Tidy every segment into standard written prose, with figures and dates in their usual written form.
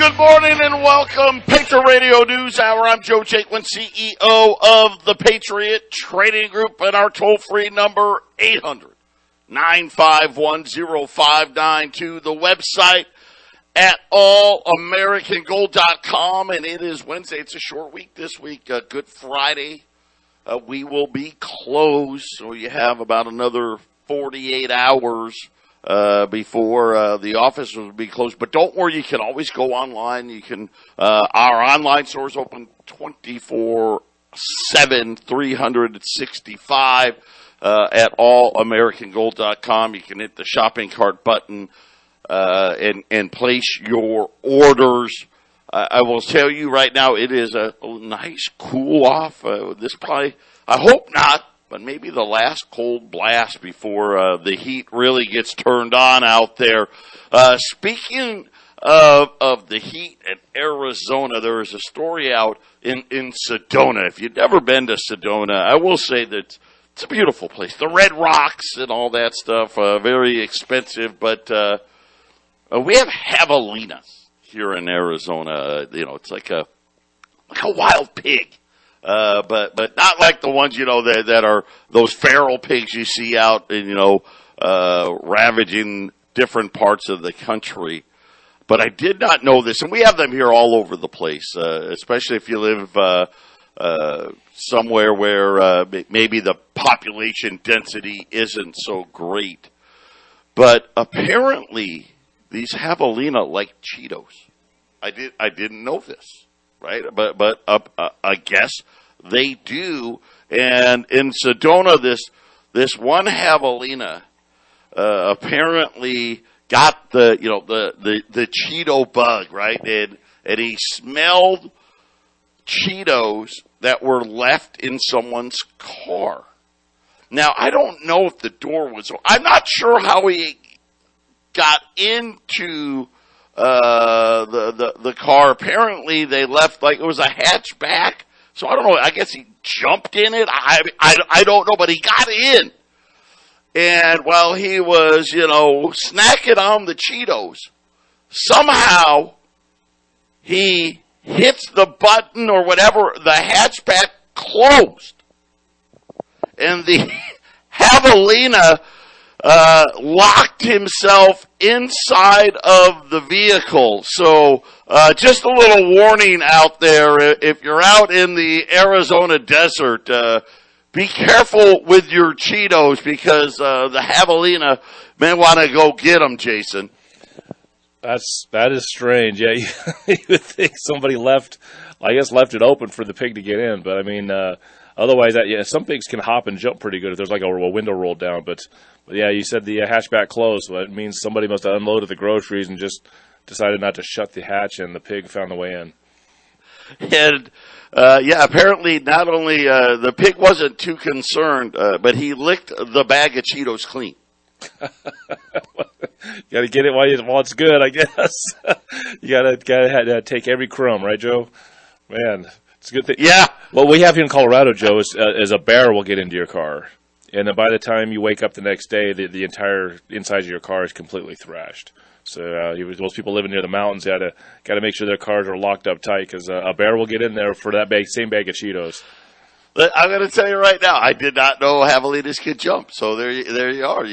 Good morning and welcome. Patriot Radio News Hour. I'm Joe Jaquint, CEO of the Patriot Trading Group, and our toll-free number, 800-951-0592. The website at allamericangold.com, and it is Wednesday. It's a short week this week, Good Friday. We will be closed, so you have about another 48 hours before the office will be closed. But don't worry, you can always go online. You can, our online store is open 24/7, 365, at allamericangold.com. You can hit the shopping cart button, and place your orders. I will tell you right now, it is a nice cool off. This probably, I hope not, but maybe the last cold blast before the heat really gets turned on out there. Speaking of the heat in Arizona, there is a story out in Sedona. If you've never been to Sedona, I will say that it's a beautiful place. The Red Rocks and all that stuff, very expensive, but we have javelinas here in Arizona. It's like a wild pig. But not like the ones, that are those feral pigs you see out and, ravaging different parts of the country. But I did not know this, and we have them here all over the place, especially if you live, somewhere where, maybe the population density isn't so great. But apparently these javelina like Cheetos. I didn't know this. Right, but I guess they do. And in Sedona, this one javelina apparently got the Cheeto bug, right? And he smelled Cheetos that were left in someone's car. Now, I don't know if the door was. I'm not sure how he got into the car. Apparently they left, like it was a hatchback. So I don't know. I guess he jumped in it. I don't know, but he got in. And while he was, snacking on the Cheetos, somehow he hits the button or whatever, the hatchback closed. And the javelina locked himself inside of the vehicle. So just a little warning out there, if you're out in the Arizona desert, be careful with your Cheetos because the javelina may want to go get them, Jason. That is strange. Yeah, you would think somebody left it open for the pig to get in, but I mean, otherwise, some pigs can hop and jump pretty good if there's like a window rolled down. But yeah, you said the hatchback closed, so it means somebody must have unloaded the groceries and just decided not to shut the hatch, and the pig found the way in. And apparently not only the pig wasn't too concerned, but he licked the bag of Cheetos clean. You got to get it while it's good, I guess. You got to take every crumb, right, Joe? Man, it's a good thing. Yeah. What we have here in Colorado, Joe, is a bear will get into your car. And then by the time you wake up the next day, the entire inside of your car is completely thrashed. So those people living near the mountains got to make sure their cars are locked up tight because a bear will get in there for that same bag of Cheetos. I'm going to tell you right now, I did not know javelinas could jump. So there you are.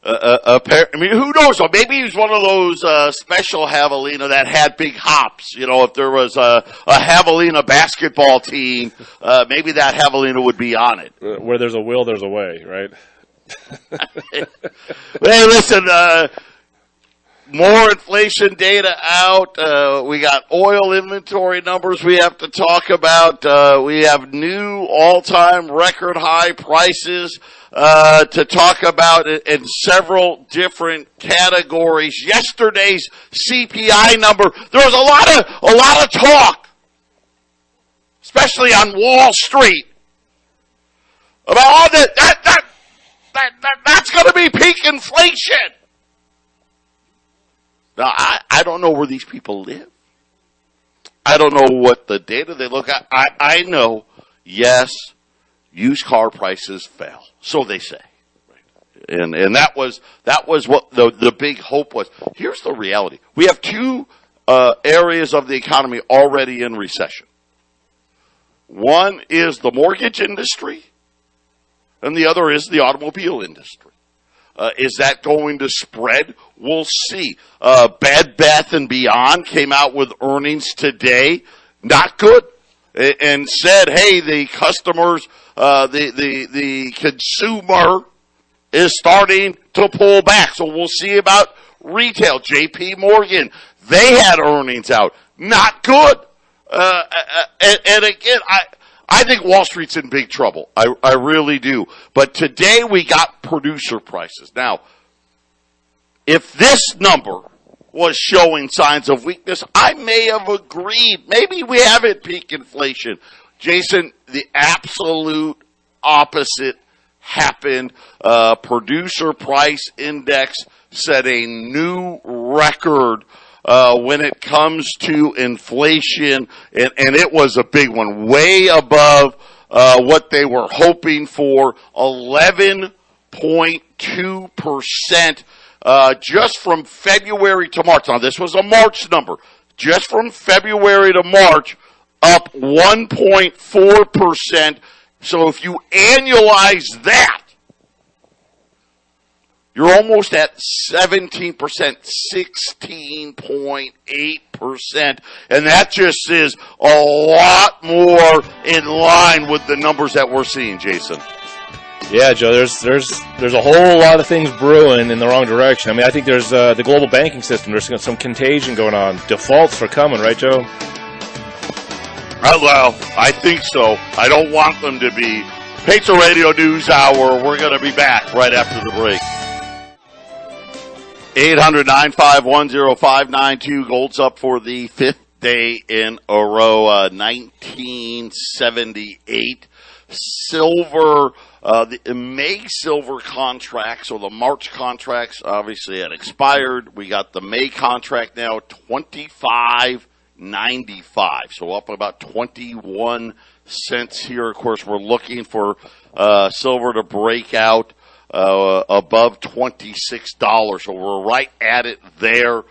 I mean, who knows? Maybe he's one of those special javelina that had big hops. If there was a javelina basketball team, maybe that javelina would be on it. Where there's a will, there's a way, right? Hey, listen, more inflation data out. We got oil inventory numbers we have to talk about. We have new all-time record high prices to talk about in several different categories. Yesterday's CPI number, there was a lot of talk, especially on Wall Street, about all that's going to be peak inflation. Now, I don't know where these people live. I don't know what the data they look at. I know, yes, used car prices fell. So they say. And that was what the big hope was. Here's the reality. We have two areas of the economy already in recession. One is the mortgage industry, and the other is the automobile industry. Is that going to spread? We'll see. Bed Bath & Beyond came out with earnings today. Not good. And said, hey, the customers, the consumer is starting to pull back. So we'll see about retail. J.P. Morgan, they had earnings out. Not good. And again, I think Wall Street's in big trouble. I really do. But today we got producer prices. Now, if this number was showing signs of weakness, I may have agreed. Maybe we haven't peak inflation. Jason, the absolute opposite happened. Producer price index set a new record when it comes to inflation, and it was a big one, way above what they were hoping for, 11.2%. Just from February to March. Now, this was a March number. Just from February to March, up 1.4%. So if you annualize that, you're almost at 17%, 16.8%. And that just is a lot more in line with the numbers that we're seeing, Jason. Yeah, Joe, there's a whole lot of things brewing in the wrong direction. I mean, I think there's the global banking system. There's some contagion going on. Defaults are coming, right, Joe? Well, I think so. I don't want them to be. Patriot Radio News Hour. We're going to be back right after the break. 800-951-0592. Gold's up for the fifth day in a row. 1978. Silver. The May silver contracts, or the March contracts, obviously had expired. We got the May contract now, $25.95, so up about 21 cents here. Of course, we're looking for silver to break out above $26, so we're right at it there.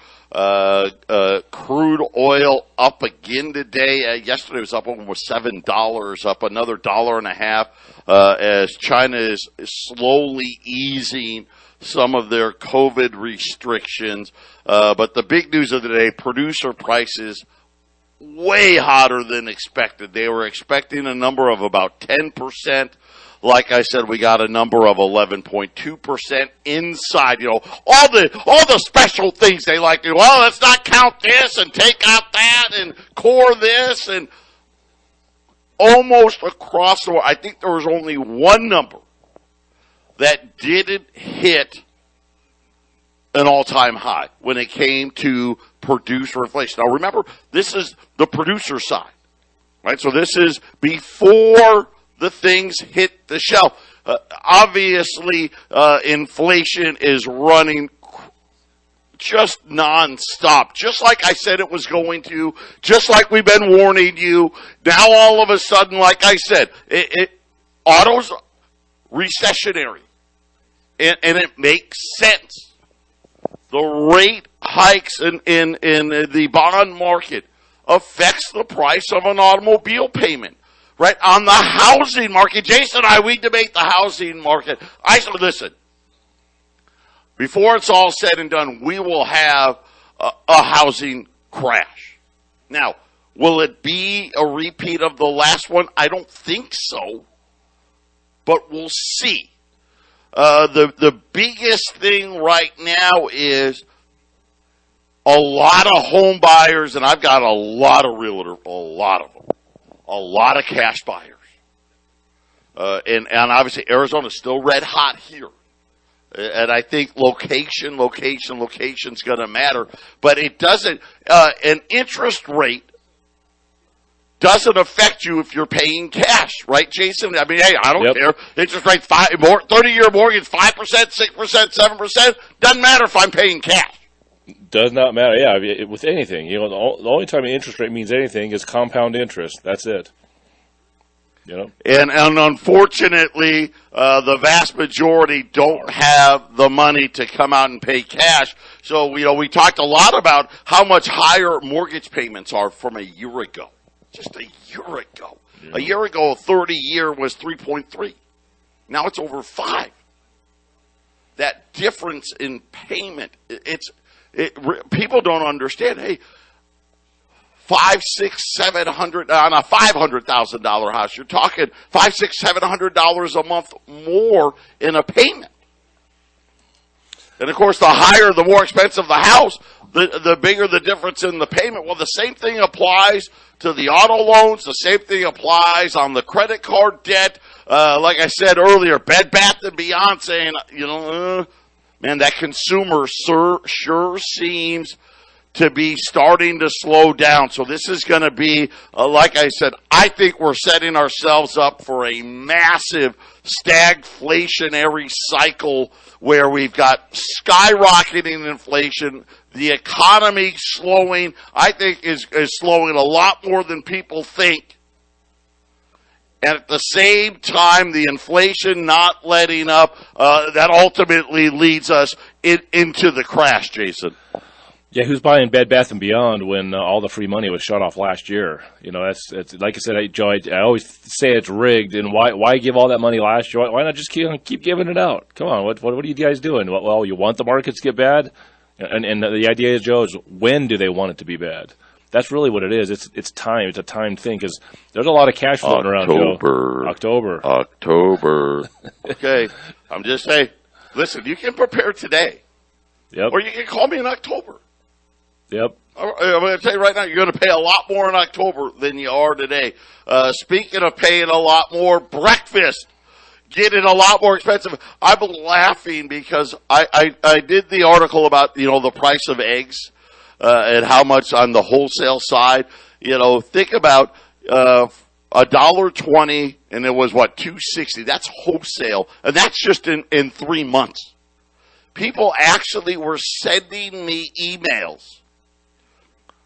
Crude oil up again today. Yesterday was up almost $7, up another $1.50, as China is slowly easing some of their COVID restrictions. But the big news of the day, producer prices way hotter than expected. They were expecting a number of about 10%. Like I said, we got a number of 11.2% inside. You know, all the special things they like to do. Well, let's not count this and take out that and core this, and almost across the board. I think there was only one number that didn't hit an all-time high when it came to producer inflation. Now, remember, this is the producer side, right? So this is before the things hit the shelf. Obviously, inflation is running just nonstop, just like I said it was going to, just like we've been warning you. Now, all of a sudden, like I said, auto's recessionary, and it makes sense. The rate hikes in the bond market affects the price of an automobile payment. Right, on the housing market, Jason and I, we debate the housing market. I said, listen, before it's all said and done, we will have a housing crash. Now, will it be a repeat of the last one? I don't think so, but we'll see. The biggest thing right now is a lot of home buyers, and I've got a lot of realtors, a lot of them. A lot of cash buyers. And obviously Arizona's still red hot here. And I think location's going to matter. But it doesn't, an interest rate doesn't affect you if you're paying cash, right, Jason? I mean, hey, I don't care. Interest rate 30-year mortgage, 5%, 6%, 7%. Doesn't matter if I'm paying cash. Does not matter. Yeah, with anything. You know, the only time an interest rate means anything is compound interest. That's it. And unfortunately, the vast majority don't have the money to come out and pay cash. So, we talked a lot about how much higher mortgage payments are from a year ago. Just a year ago. Yeah. A year ago, a 30-year was 3.3. Now it's over 5. That difference in payment, people don't understand. Hey, $500, $600, $700 on a $500,000 house. You're talking $500, $600, $700 a month more in a payment. And of course, the higher, the more expensive the house, the bigger the difference in the payment. Well, the same thing applies to the auto loans. The same thing applies on the credit card debt. Like I said earlier, Bed Bath & Beyond saying, man, that consumer sure seems to be starting to slow down. So this is going to be, like I said, I think we're setting ourselves up for a massive stagflationary cycle where we've got skyrocketing inflation. The economy slowing, I think, is slowing a lot more than people think. And at the same time, the inflation not letting up, that ultimately leads us into the crash, Jason. Yeah, who's buying Bed Bath & Beyond when all the free money was shut off last year? That's like I said, Joe, I always say it's rigged. And why give all that money last year? Why not just keep giving it out? Come on, what are you guys doing? Well, you want the markets to get bad? And the idea is, Joe, is when do they want it to to That's really what it is. It's time. It's a time thing because there's a lot of cash floating around, Joe. October. Okay, I'm just saying, listen, you can prepare today. Yep. Or you can call me in October. Yep. I'm going to tell you right now, you're going to pay a lot more in October than you are today. Speaking of paying a lot more, breakfast getting a lot more expensive. I'm laughing because I did the article about, the price of eggs and how much on the wholesale side. Think about $1.20 and it was $2.60. That's wholesale, and that's just in 3 months. People actually were sending me emails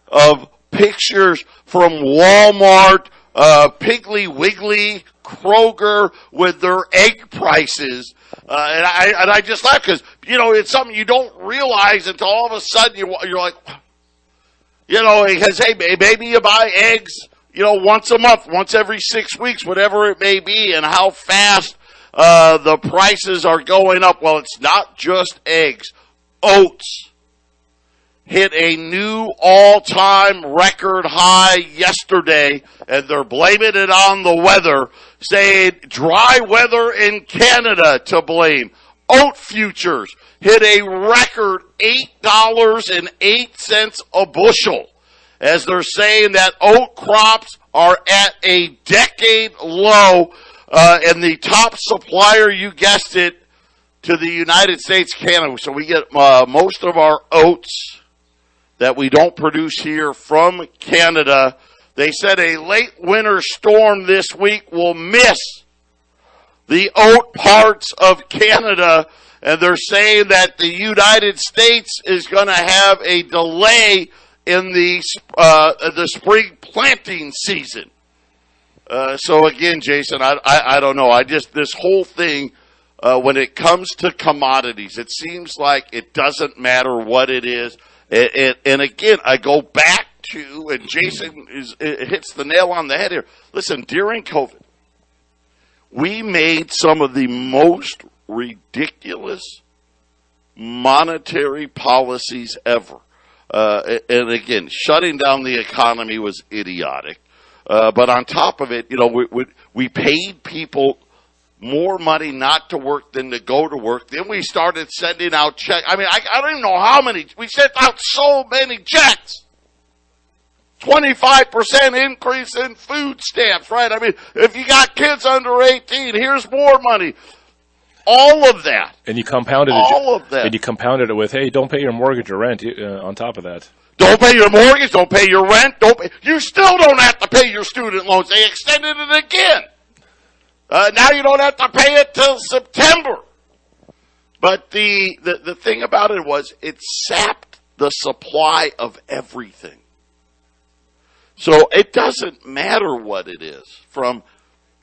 of pictures from Walmart, Piggly Wiggly, Kroger with their egg prices. And I just laugh because, it's something you don't realize until all of a sudden you're like, because, hey, maybe you buy eggs, once a month, once every 6 weeks, whatever it may be, and how fast the prices are going up. Well, it's not just eggs. Oats hit a new all-time record high yesterday, and they're blaming it on the weather, saying dry weather in Canada to blame. Oat futures hit a record $8.08 a bushel, as they're saying that oat crops are at a decade low, and the top supplier, you guessed it, to the United States, Canada. So we get most of our oats that we don't produce here from Canada. They said a late winter storm this week will miss the oat parts of Canada, and they're saying that the United States is going to have a delay in the spring planting season. So again, Jason, I don't know. This whole thing, when it comes to commodities, it seems like it doesn't matter what it is. And again, I go back to, and Jason hits the nail on the head here. Listen, during COVID, we made some of the most ridiculous monetary policies ever. And again, shutting down the economy was idiotic. But on top of it, we paid people more money not to work than to go to work. Then we started sending out checks. I mean, I don't even know how many. We sent out so many checks. 25% increase in food stamps, right? I mean, if you got kids under 18, here's more money. All of that. And you compounded it. All of that. And you compounded it with, hey, don't pay your mortgage or rent on top of that. Don't pay your mortgage, don't pay your rent, you still don't have to pay your student loans. They extended it again. Now you don't have to pay it till September. But the thing about it was it sapped the supply of everything. So it doesn't matter what it is, from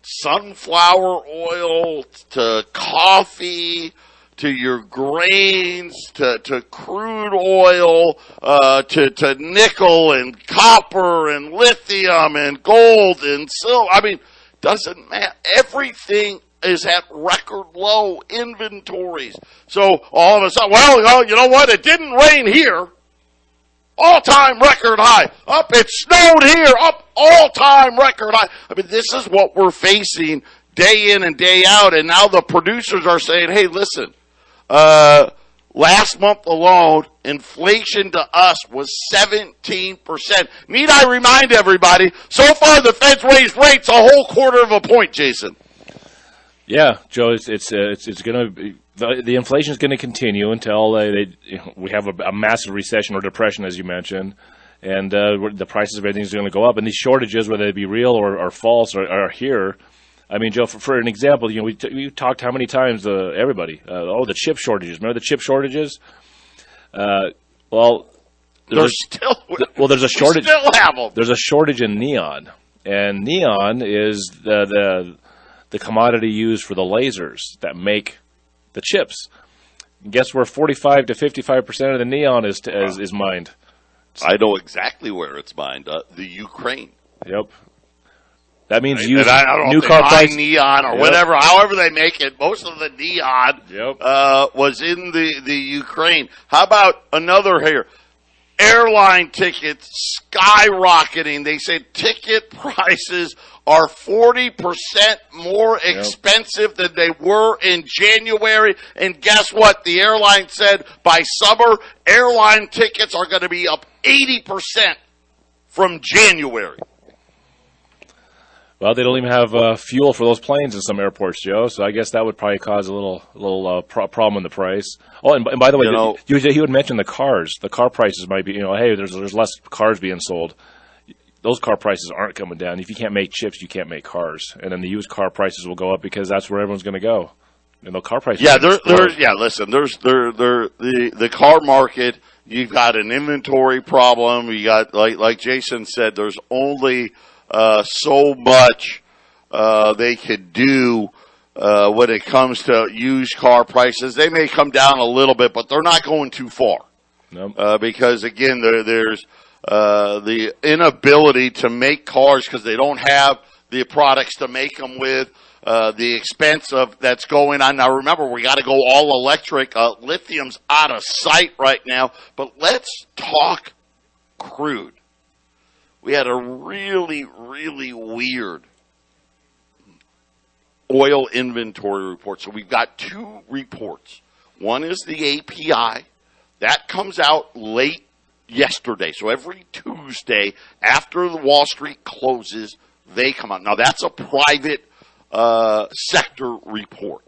sunflower oil to coffee to your grains to crude oil to nickel and copper and lithium and gold and silver. I mean, doesn't matter. Everything is at record low inventories. So all of a sudden, well, you know what? It didn't rain here. All-time record high. Up, it snowed here. Up, all-time record high. I mean, this is what we're facing day in and day out. And now the producers are saying, hey, listen, last month alone, inflation to us was 17%. Need I remind everybody, so far the Fed's raised rates a whole quarter of a point, Jason. Yeah, Joe, it's going to be, the inflation is going to continue until we have a massive recession or depression, as you mentioned, and the prices of everything is going to go up. And these shortages, whether they be real or false, are here. I mean, Joe, for an example, you know, we talked how many times everybody, the chip shortages. Remember the chip shortages? Well, there's a shortage. Still have them. There's a shortage in neon, and neon is the commodity used for the lasers that make the chips. And guess where 45 to 55% of the neon is mined? I know exactly where it's mined. The Ukraine. Yep. That means I use new car price neon or whatever, however they make it. Most of the neon was in the Ukraine. How about another here? Airline tickets skyrocketing. They said ticket prices are 40% more expensive than they were in January. And guess what? The airline said by summer, airline tickets are going to be up 80% from January. Well, they don't even have fuel for those planes in some airports, Joe. So I guess that would probably cause a little problem in the price. Oh, and by the way, he would mention the cars. The car prices might be, hey, there's less cars being sold. Those car prices aren't coming down. If you can't make chips, you can't make cars, and then the used car prices will go up because that's where everyone's going to go. And the car prices. Yeah, listen, there's the car market. You've got an inventory problem. You got like Jason said. There's only so much they could do when it comes to used car prices. They may come down a little bit, but they're not going too far. Nope. Because, again, there's the inability to make cars because they don't have the products to make them with, the expense of that's going on. Now, remember, we got to go all electric. Lithium's out of sight right now. But let's talk crude. We had a really, really weird oil inventory report. So we've got two reports. One is the API. That comes out late yesterday. So every Tuesday after the Wall Street closes, they come out. Now, that's a private sector report.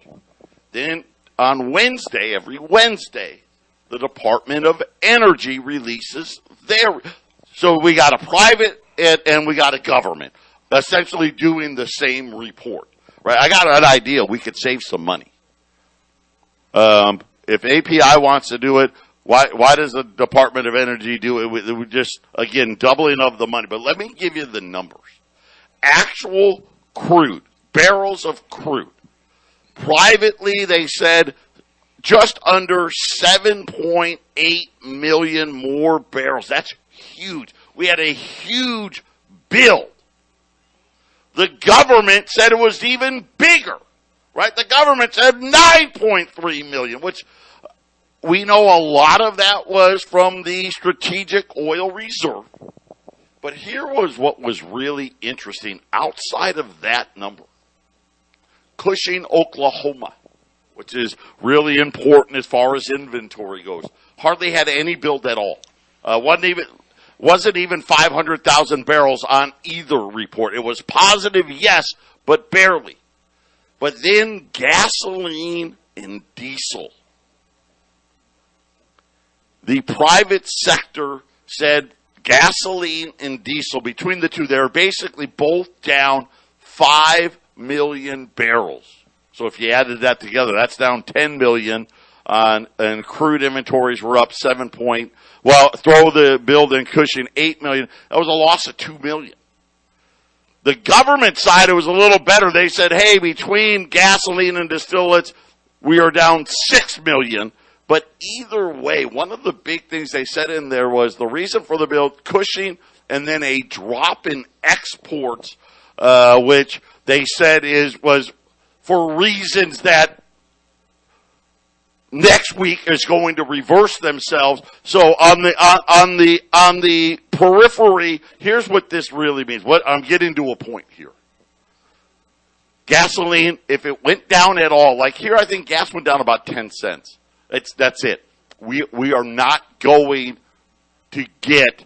Then on Wednesday, every Wednesday, the Department of Energy releases their. So we got a private and we got a government essentially doing the same report, right? I got an idea. We could save some money. If API wants to do it, why does the Department of Energy do it? We just, again, doubling of the money. But let me give you the numbers. Actual crude, barrels of crude. Privately, they said just under 7.8 million more barrels. That's huge. We had a huge build. The government said it was even bigger, right? The government said 9.3 million, which we know a lot of that was from the Strategic Oil Reserve. But here was what was really interesting outside of that number. Cushing, Oklahoma, which is really important as far as inventory goes, hardly had any build at all. Wasn't even 500,000 barrels on either report. It was positive, yes, but barely. But then gasoline and diesel. The private sector said gasoline and diesel, between the two, they're basically both down 5 million barrels. So if you added that together, that's down 10 million. And crude inventories were up throw the build in Cushing, 8 million. That was a loss of 2 million. The government side, it was a little better. They said, hey, between gasoline and distillates, we are down 6 million. But either way, one of the big things they said in there was the reason for the bill, Cushing, and then a drop in exports, which they said was for reasons that next week is going to reverse themselves. So on the periphery, here's what this really means. What I'm getting to a point here. Gasoline, if it went down at all, like here, I think gas went down about 10 cents. That's it. We are not going to get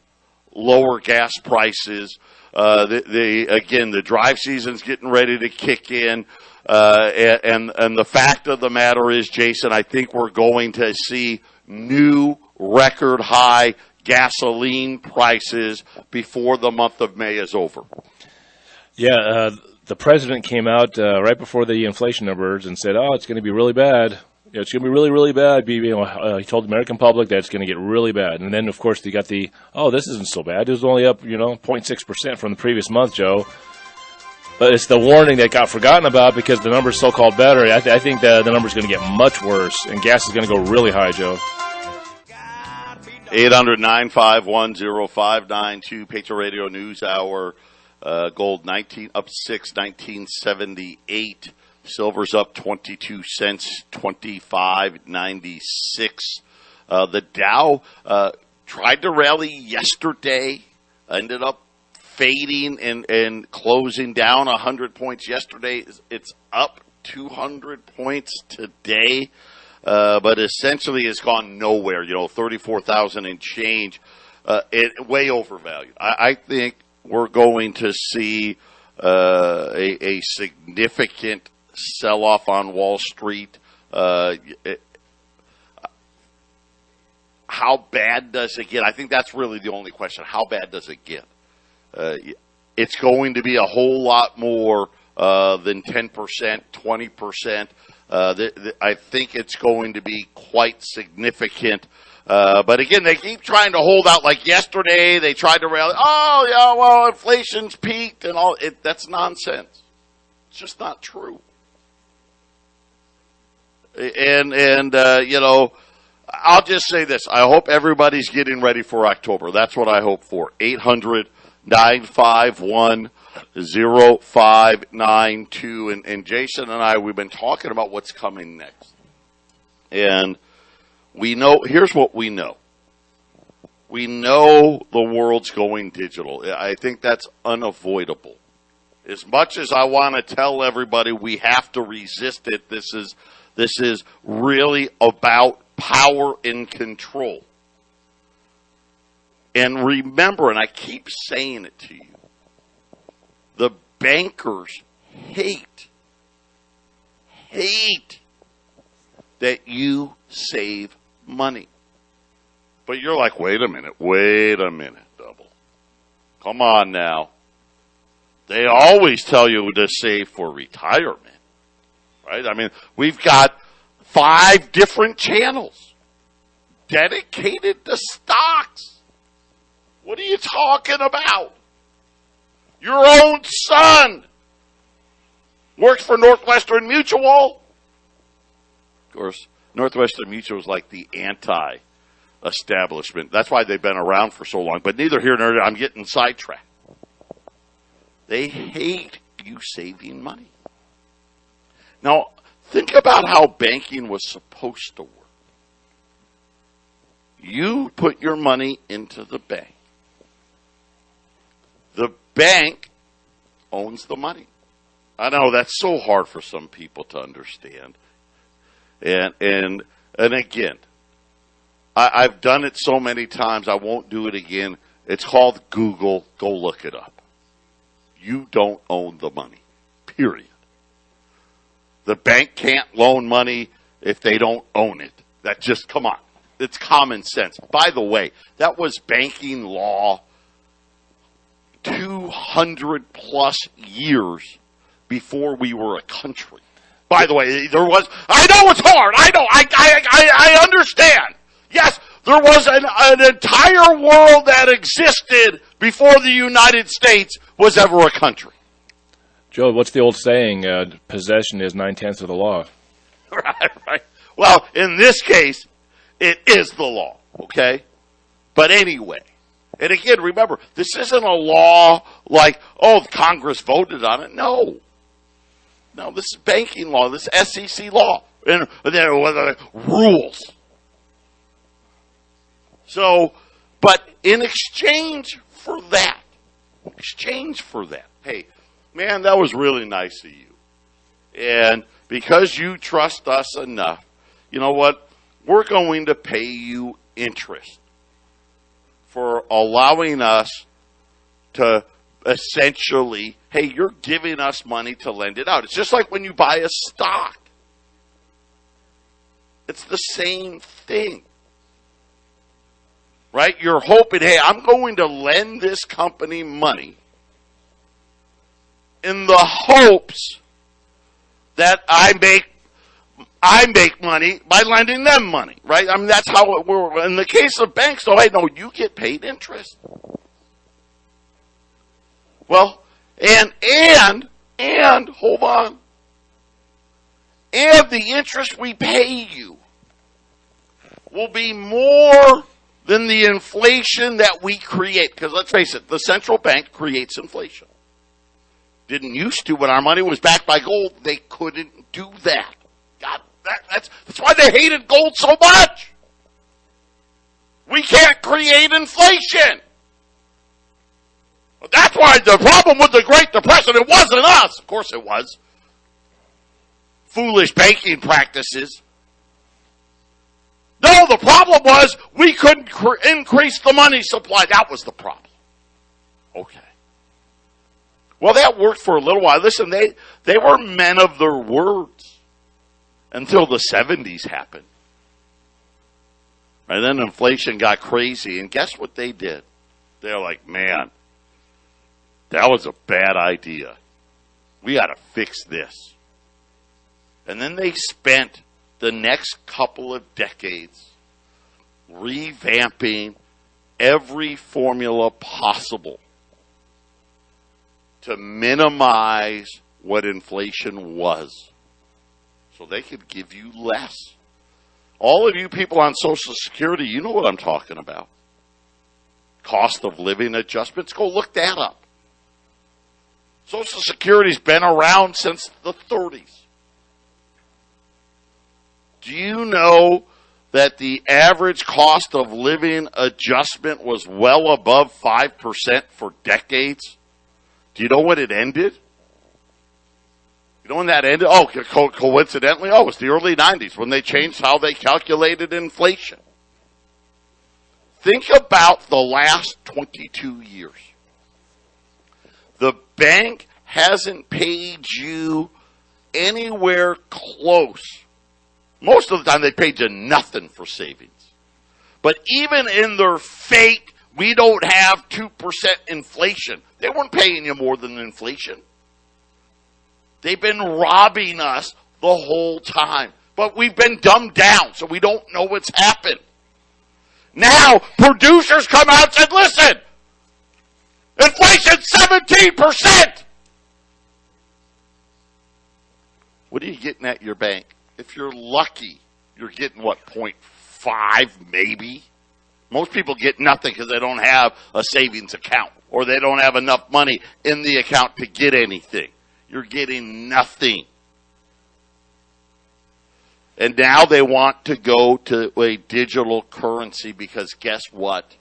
lower gas prices. The drive season's getting ready to kick in. And the fact of the matter is, Jason, I think we're going to see new record high gasoline prices before the month of May is over. Yeah, the president came out right before the inflation numbers and said, "Oh, it's going to be really bad. It's going to be really, really bad." He told the American public that it's going to get really bad. And then, of course, they got this isn't so bad. It was only up, 0.6% from the previous month, Joe. But it's the warning that got forgotten about because the number's so-called better. I think the number's going to get much worse, and gas is going to go really high, Joe. 800-951-0592, Patriot Radio News Hour. Gold up 1978. Silver's up 22 cents, 25.96. The Dow tried to rally yesterday, ended up fading and closing down 100 points yesterday. It's up 200 points today, but essentially it's gone nowhere. 34,000 and change, way overvalued. I think we're going to see a significant sell-off on Wall Street. How bad does it get? I think that's really the only question. How bad does it get? It's going to be a whole lot more than 10%, 20%. I think it's going to be quite significant. But again, they keep trying to hold out. Like yesterday, they tried to rally. Oh, yeah, well, inflation's peaked and all. That's nonsense. It's just not true. And I'll just say this. I hope everybody's getting ready for October. That's what I hope for. 800-951-0592. And Jason and I, we've been talking about what's coming next. And we know, here's what we know. We know the world's going digital. I think that's unavoidable. As much as I want to tell everybody we have to resist it, this is really about power and control. And remember, and I keep saying it to you, the bankers hate that you save money. But you're like, wait a minute, Double. Come on now. They always tell you to save for retirement, right? I mean, we've got 5 different channels dedicated to stocks. What are you talking about? Your own son works for Northwestern Mutual. Of course, Northwestern Mutual is like the anti-establishment. That's why they've been around for so long. But neither here nor there. I'm getting sidetracked. They hate you saving money. Now, think about how banking was supposed to work. You put your money into the bank. The bank owns the money. I know that's so hard for some people to understand. And again, I've done it so many times, I won't do it again. It's called Google. Go look it up. You don't own the money, period. The bank can't loan money if they don't own it. That just, come on. It's common sense. By the way, that was banking law 200 plus years before we were a country. By the way, there was, I know it's hard. I know. I understand. Yes, there was an entire world that existed before the United States was ever a country. Joe, what's the old saying? Possession is 9/10 of the law. Right. Well, in this case, it is the law, okay? But anyway, and again, remember, this isn't a law like, oh, Congress voted on it. No, this is banking law, this is SEC law, and there are rules. So, but in exchange for that, hey, man, that was really nice of you. And because you trust us enough, you know what? We're going to pay you interest for allowing us to essentially, hey, you're giving us money to lend it out. It's just like when you buy a stock. It's the same thing. Right? You're hoping, hey, I'm going to lend this company money in the hopes that I make money by lending them money, right? I mean, that's how it works. In the case of banks, though, hey, no, you get paid interest. Well, and hold on. And the interest we pay you will be more than the inflation that we create. Because let's face it, the central bank creates inflation. Didn't used to when our money was backed by gold. They couldn't do that. God, that's why they hated gold so much. We can't create inflation. But that's why the problem with the Great Depression, it wasn't us. Of course it was. Foolish banking practices. No, the problem was we couldn't increase the money supply. That was the problem. Okay. Well, that worked for a little while. Listen, they were men of their words until the 70s happened. And then inflation got crazy. And guess what they did? They're like, man, that was a bad idea. We got to fix this. And then they spent the next couple of decades revamping every formula possible to minimize what inflation was so they could give you less. All of you people on Social Security, you know what I'm talking about. Cost of living adjustments, go look that up. Social Security's been around since the 30s. Do you know that the average cost of living adjustment was well above 5% for decades? Do you know when it ended? You know when that ended? Oh, coincidentally, it was the early 90s when they changed how they calculated inflation. Think about the last 22 years. The bank hasn't paid you anywhere close. Most of the time they paid you nothing for savings. But even in their fake, we don't have 2% inflation, they weren't paying you more than inflation. They've been robbing us the whole time. But we've been dumbed down, so we don't know what's happened. Now, producers come out and said, listen, inflation's 17%. What are you getting at your bank? If you're lucky, you're getting, 0.5 maybe? Most people get nothing because they don't have a savings account or they don't have enough money in the account to get anything. You're getting nothing. And now they want to go to a digital currency because guess what?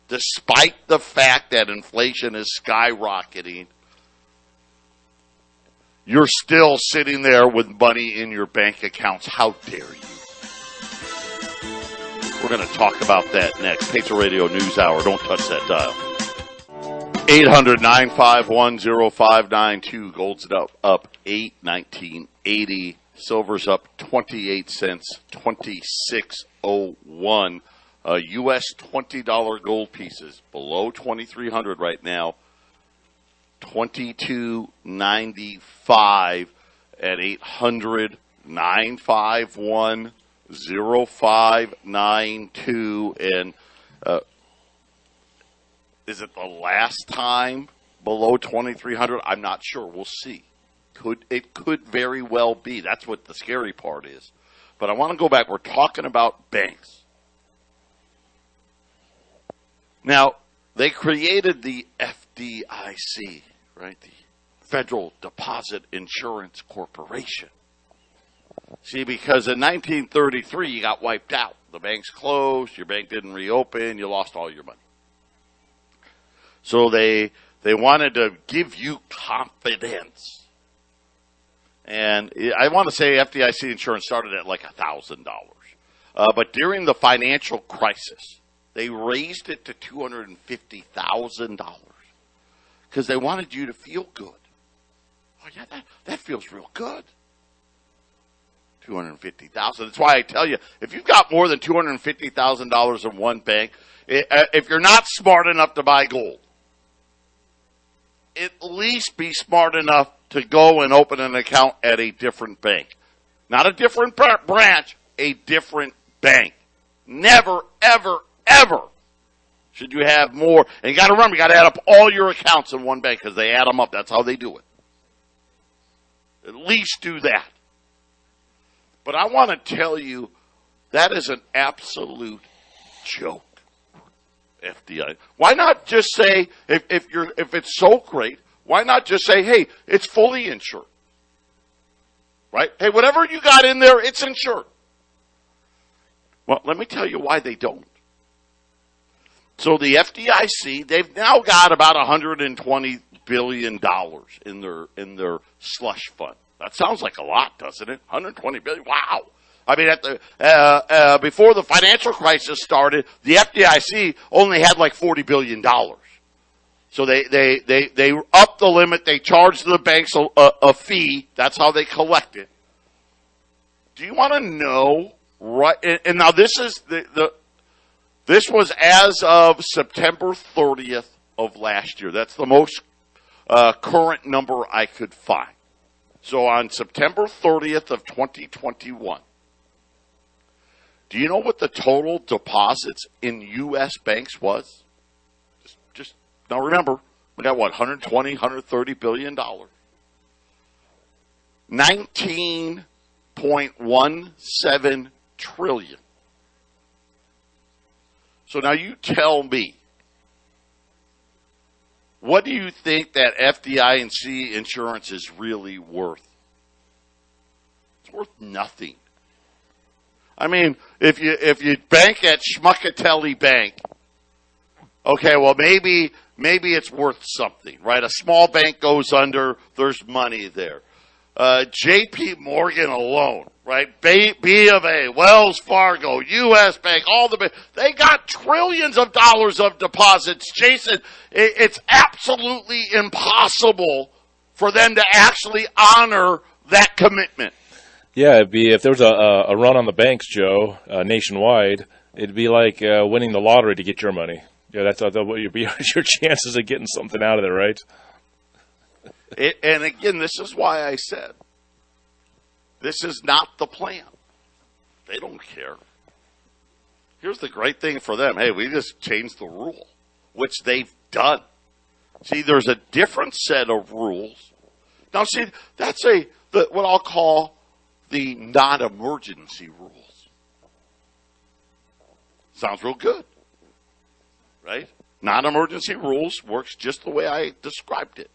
Despite the fact that inflation is skyrocketing, you're still sitting there with money in your bank accounts. How dare you? We're going to talk about that next. Patriot Radio News Hour. Don't touch that dial. 800-951-0592. Gold's up 8.1980. Silver's up 28 cents, 26.01. U.S. $20 gold pieces below 2,300 right now. 22.95 at 800-951-0592. And is it the last time below 2,300? I'm not sure. We'll see. It could very well be. That's what the scary part is. But I want to go back. We're talking about banks. Now, they created the FDIC, right? The Federal Deposit Insurance Corporation. See, because in 1933, you got wiped out. The banks closed, your bank didn't reopen, you lost all your money. So they wanted to give you confidence. And I want to say FDIC insurance started at like $1,000. But during the financial crisis, they raised it to $250,000 because they wanted you to feel good. Oh, yeah, that feels real good. $250,000. That's why I tell you, if you've got more than $250,000 in one bank, if you're not smart enough to buy gold, at least be smart enough to go and open an account at a different bank. Not a different branch, a different bank. Never, ever, ever should you have more. And you got to remember, you got to add up all your accounts in one bank because they add them up. That's how they do it. At least do that. But I want to tell you, that is an absolute joke. FDI. Why not just say, if it's so great, why not just say, hey, it's fully insured? Right? Hey, whatever you got in there, it's insured. Well, let me tell you why they don't. So the FDIC, they've now got about $120 billion in their slush fund. That sounds like a lot, doesn't it? $120 billion. Wow. I mean, before the financial crisis started, the FDIC only had like $40 billion. So they upped the limit. They charged the banks a fee. That's how they collect it. Do you want to know? Right? And now this is this was as of September 30th of last year. That's the most current number I could find. So on September 30th of 2021, do you know what the total deposits in U.S. banks was? Just now remember, we got what, $130 billion. $19.17 trillion. So now you tell me, what do you think that FDIC insurance is really worth? It's worth nothing. I mean, if you bank at Schmuckatelli Bank, okay, well maybe it's worth something, right? A small bank goes under, there's money there. J.P. Morgan alone, right? B of A, Wells Fargo, U.S. Bank, all the banks, they got trillions of dollars of deposits. Jason, it's absolutely impossible for them to actually honor that commitment. Yeah, it'd be, if there was a run on the banks, Joe, nationwide, it'd be like winning the lottery to get your money. Yeah, that's what would be your chances of getting something out of there, right? And again, this is why I said, this is not the plan. They don't care. Here's the great thing for them. Hey, we just changed the rule, which they've done. See, there's a different set of rules. Now, see, that's what I'll call the non-emergency rules. Sounds real good, right? Non-emergency rules works just the way I described it.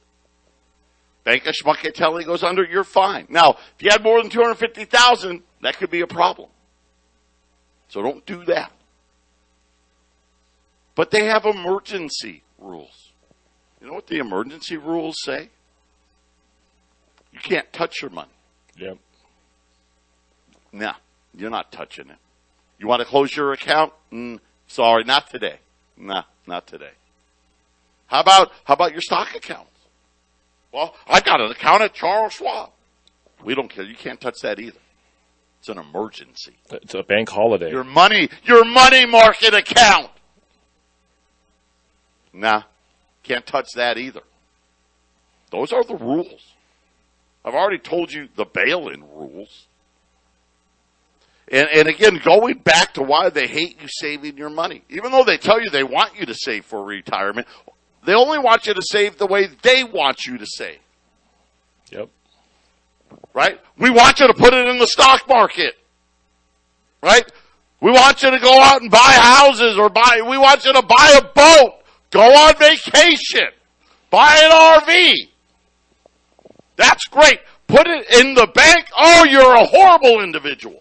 Bank of Schmuckatelli goes under, you're fine. Now, if you had more than $250,000, that could be a problem. So don't do that. But they have emergency rules. You know what the emergency rules say? You can't touch your money. Yep. Nah, you're not touching it. You want to close your account? Sorry, not today. Nah, not today. How about your stock accounts? Well, I got an account at Charles Schwab. We don't care. You can't touch that either. It's an emergency. It's a bank holiday. Your money market account. Nah, can't touch that either. Those are the rules. I've already told you the bail-in rules. And again, going back to why they hate you saving your money. Even though they tell you they want you to save for retirement, They only want you to save the way they want you to save. Yep. Right? We want you to put it in the stock market. Right? We want you to go out and buy houses we want you to buy a boat. Go on vacation. Buy an RV. That's great. Put it in the bank. Oh, you're a horrible individual.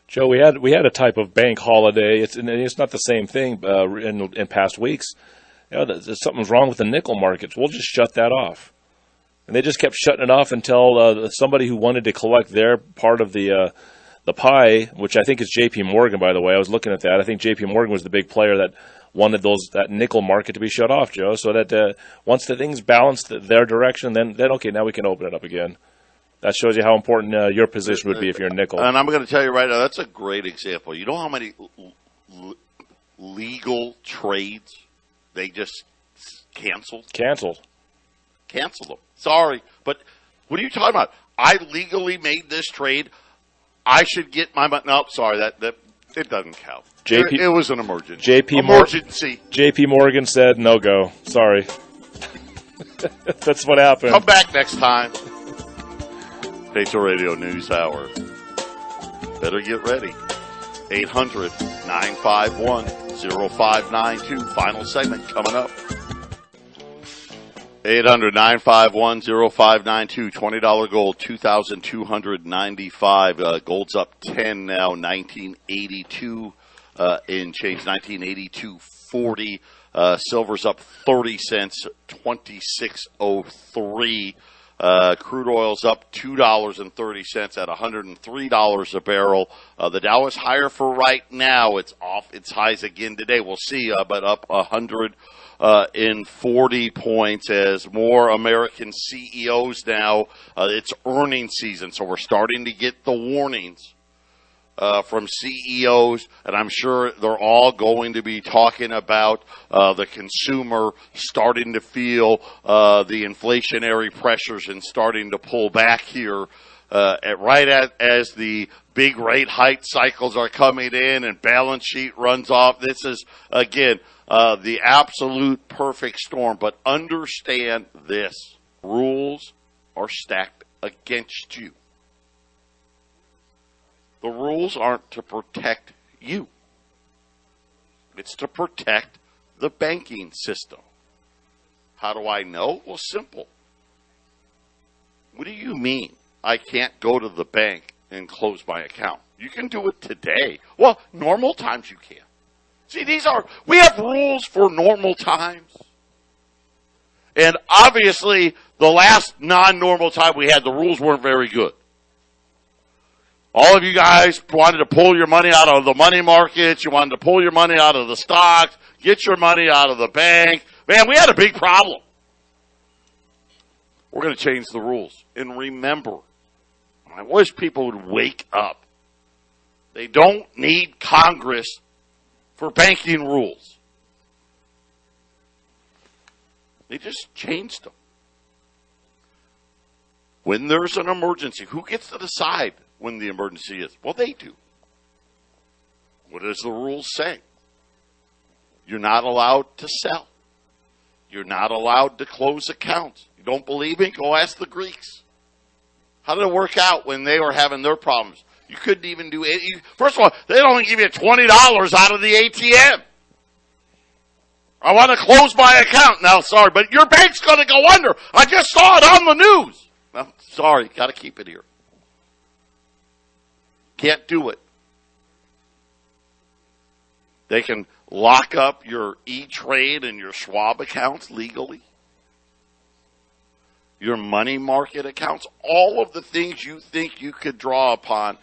Joe, we had a type of bank holiday. It's not the same thing in past weeks. Something's wrong with the nickel markets. We'll just shut that off. And they just kept shutting it off until somebody who wanted to collect their part of the pie, which I think is J.P. Morgan, by the way. I was looking at that. I think J.P. Morgan was the big player that wanted that nickel market to be shut off, Joe, so that once the things balanced their direction, then okay, now we can open it up again. That shows you how important your position would be if you're in nickel. And I'm going to tell you right now, that's a great example. You know how many legal trades they just canceled? Canceled them. Sorry, but what are you talking about? I legally made this trade. I should get my money. No, sorry, that it doesn't count. It was an emergency. J.P. Morgan said no go. Sorry. That's what happened. Come back next time. Patriot Radio News Hour. Better get ready. 800-951-0592. Final segment coming up. 800-951-0592. $20 gold, $2,295. Gold's up 10 now, 1982 in change, 1982.40. Silver's up 30 cents, 26.03. Crude oil's up $2.30 at $103 a barrel. The Dow is higher for right now. It's off its highs again today. We'll see, but up 140 points as more American CEOs now. It's earnings season, so we're starting to get the warnings from CEOs, and I'm sure they're all going to be talking about the consumer starting to feel the inflationary pressures and starting to pull back here as the big rate hike cycles are coming in and balance sheet runs off. This is, again, the absolute perfect storm. But understand this. Rules are stacked against you. The rules aren't to protect you. It's to protect the banking system. How do I know? Well, simple. What do you mean I can't go to the bank and close my account? You can do it today. Well, normal times you can. See, we have rules for normal times. And obviously, the last non-normal time we had, the rules weren't very good. All of you guys wanted to pull your money out of the money markets. You wanted to pull your money out of the stocks, get your money out of the bank. Man, we had a big problem. We're going to change the rules. And remember, I wish people would wake up. They don't need Congress for banking rules. They just changed them. When there's an emergency, who gets to decide when the emergency is? Well, they do. What does the rules say? You're not allowed to sell. You're not allowed to close accounts. You don't believe me? Go ask the Greeks. How did it work out when they were having their problems? You couldn't even do it. First of all, they'd only give you $20 out of the ATM. I want to close my account. Now, sorry, but your bank's going to go under. I just saw it on the news. Well, sorry, got to keep it here. Can't do it. They can lock up your E-Trade and your Schwab accounts legally. Your money market accounts. All of the things you think you could draw upon.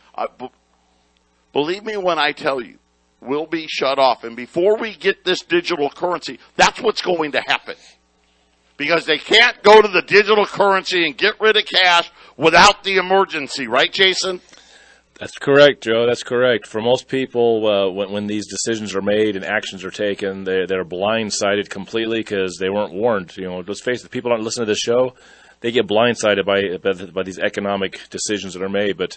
Believe me when I tell you, will be shut off. And before we get this digital currency, that's what's going to happen. Because they can't go to the digital currency and get rid of cash without the emergency. Right, Jason? That's correct, Joe. That's correct. For most people, when these decisions are made and actions are taken, they're blindsided completely because they weren't warned. You know, let's face it, people aren't listening to this show. They get blindsided by these economic decisions that are made. But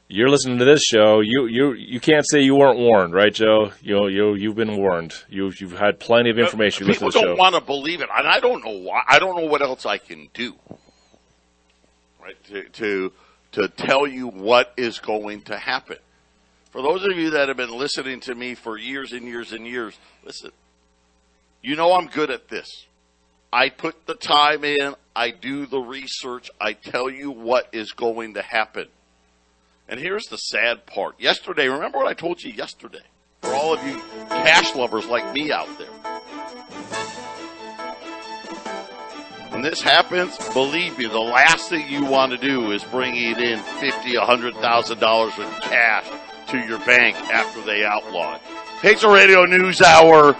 you're listening to this show. You can't say you weren't warned, right, Joe? You've been warned. You've had plenty of information. People don't want to believe it, and I don't know why. I don't know what else I can do, right? To tell you what is going to happen. For those of you that have been listening to me for years and years and years, listen. You know I'm good at this. I put the time in. I do the research. I tell you what is going to happen. And here's the sad part. Yesterday, remember what I told you yesterday? For all of you cash lovers like me out there. When this happens, believe me, the last thing you want to do is bringing in $50,000, $100,000 in cash to your bank after they outlaw it. Patriot Radio News Hour.